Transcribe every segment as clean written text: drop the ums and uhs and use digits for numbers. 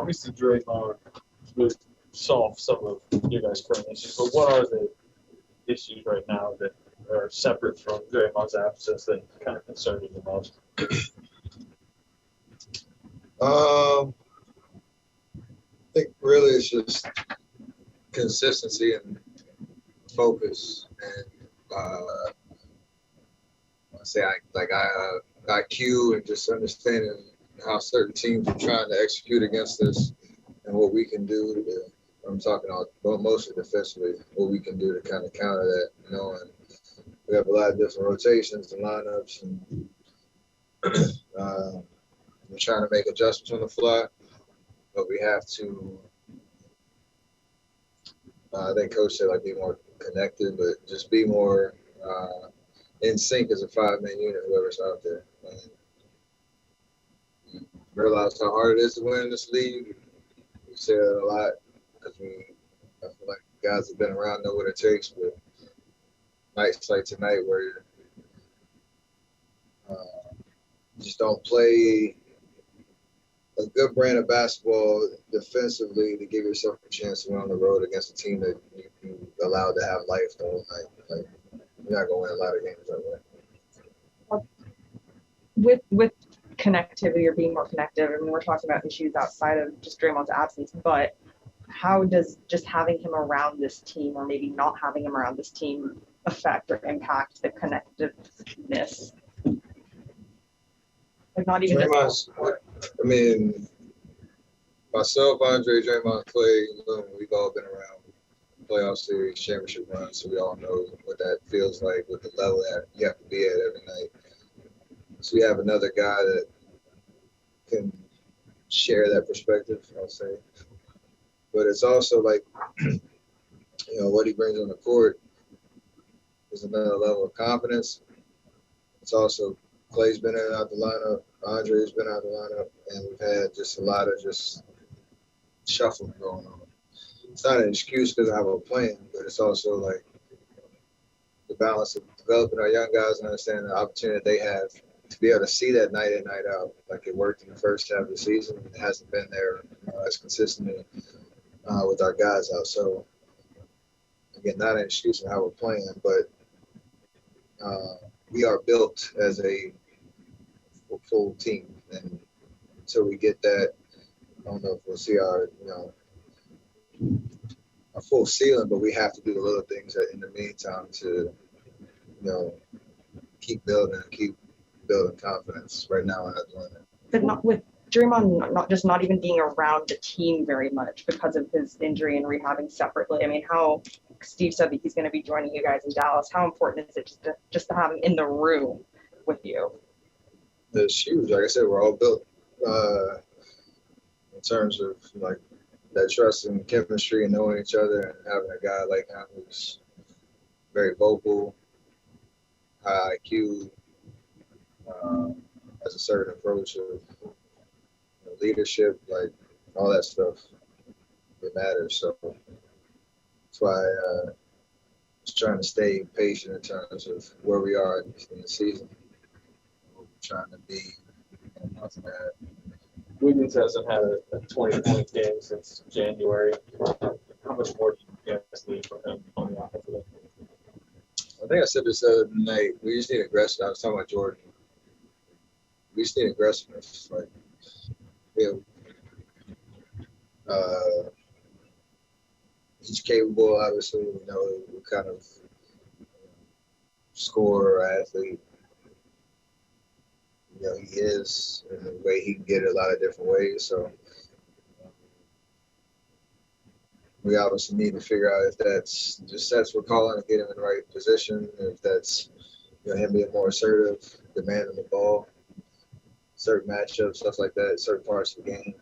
obviously Draymond really solved some of your guys' current issues, but what are the issues right now that are separate from Draymond's absence that kind of concern you the most? I think really it's just consistency and focus and IQ and just understanding how certain teams are trying to execute against us and what we can do I'm talking about mostly defensively, what we can do to kind of counter that, and we have a lot of different rotations and lineups and we're trying to make adjustments on the fly, but we have to I think Coach said be more connected, but just be more in sync as a five-man unit, whoever's out there. And realize how hard it is to win in this league. We say that a lot because I feel like guys have been around know what it takes, but nights like tonight where you just don't play a good brand of basketball defensively to give yourself a chance to win on the road against a team that you allowed to have life the whole night. You're not going to win a lot of games that way. With connectivity or being more connected, I mean, we're talking about issues outside of just Draymond's absence, but how does just having him around this team or maybe not having him around this team affect or impact the connectiveness? Not even Draymond's, myself, Andre, Draymond, Clay, we've all been around playoff series, championship runs, so we all know what that feels like with the level that you have to be at every night. So we have another guy that can share that perspective, I'll say. But it's also what he brings on the court is another level of confidence. It's also Clay's been in and out the lineup, Andre's been out the lineup, and we've had just a lot of shuffling going on. It's not an excuse because I have a plan, but it's also the balance of developing our young guys and understanding the opportunity that they have to be able to see that night in, night out. Like it worked in the first half of the season. It hasn't been there as consistently with our guys out. So, again, not an excuse on how we're playing, but we are built as a full team. And until we get that, I don't know if we'll see our full ceiling, but we have to do the little things in the meantime to, keep building confidence. Right now, we're not doing that. But not with Draymond, not even being around the team very much because of his injury and rehabbing separately. I mean, how Steve said that he's going to be joining you guys in Dallas. How important is it just to have him in the room with you? It's huge. Like I said, we're all built in terms of that trust and chemistry and knowing each other and having a guy like him who's very vocal, high IQ, has a certain approach of leadership, all that stuff. It matters. So that's why I was trying to stay patient in terms of where we are in the season. We're trying to be nothing that. Wiggins hasn't had a 20-point game since January. How much more do you guys need from him on the offensive end? I think I said this the other night. We just need aggressiveness. I was talking about Jordan. We just need aggressiveness. He's capable, obviously. We know what kind of scorer or athlete he is, and the way he can get it a lot of different ways. So we obviously need to figure out if that's just sets we're calling to get him in the right position, if that's him being more assertive, demanding the ball, certain matchups, stuff like that, certain parts of the game.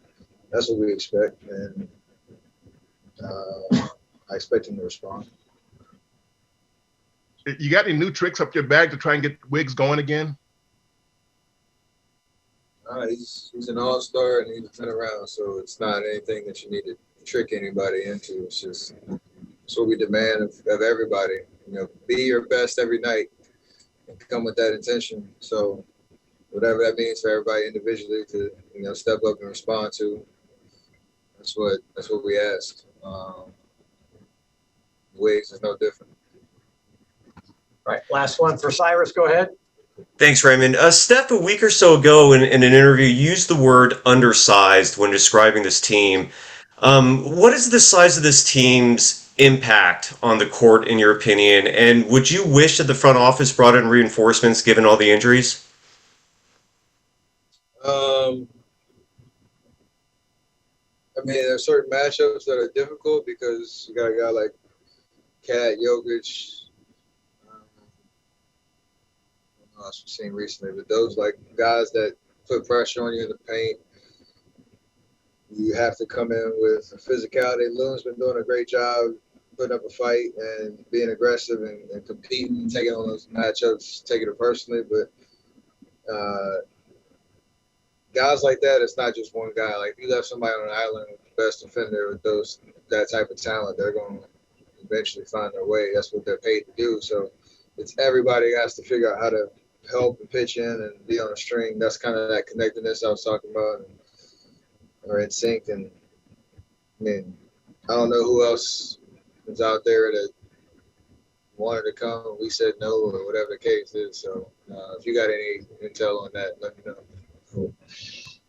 That's what we expect, and I expect him to respond. You got any new tricks up your bag to try and get Wiggs going again? He's an all-star and he's been around, so it's not anything that you need to trick anybody into. It's what we demand of everybody. Be your best every night and come with that intention. So whatever that means for everybody individually to step up and respond to, That's what we ask. Wiggs is no different. All right, last one for Cyrus. Go ahead. Thanks, Raymond. Steph, a week or so ago in an interview, used the word undersized when describing this team. What is the size of this team's impact on the court, in your opinion? And would you wish that the front office brought in reinforcements given all the injuries? I mean, there are certain matchups that are difficult because you got a guy like Cat, Jokic. I don't know what I've seen recently, but those like guys that put pressure on you in the paint. You have to come in with physicality. Loon's been doing a great job putting up a fight and being aggressive and competing, taking on those matchups, taking it personally. But guys like that, it's not just one guy. Like, if you left somebody on an island with the best defender with that type of talent, they're going to eventually find their way. That's what they're paid to do. So it's everybody has to figure out how to help and pitch in and be on a string. That's kind of that connectedness I was talking about. Or in sync. And I mean, I don't know who else is out there that wanted to come and we said no, or whatever the case is. So if you got any intel on that, let me know. Cool.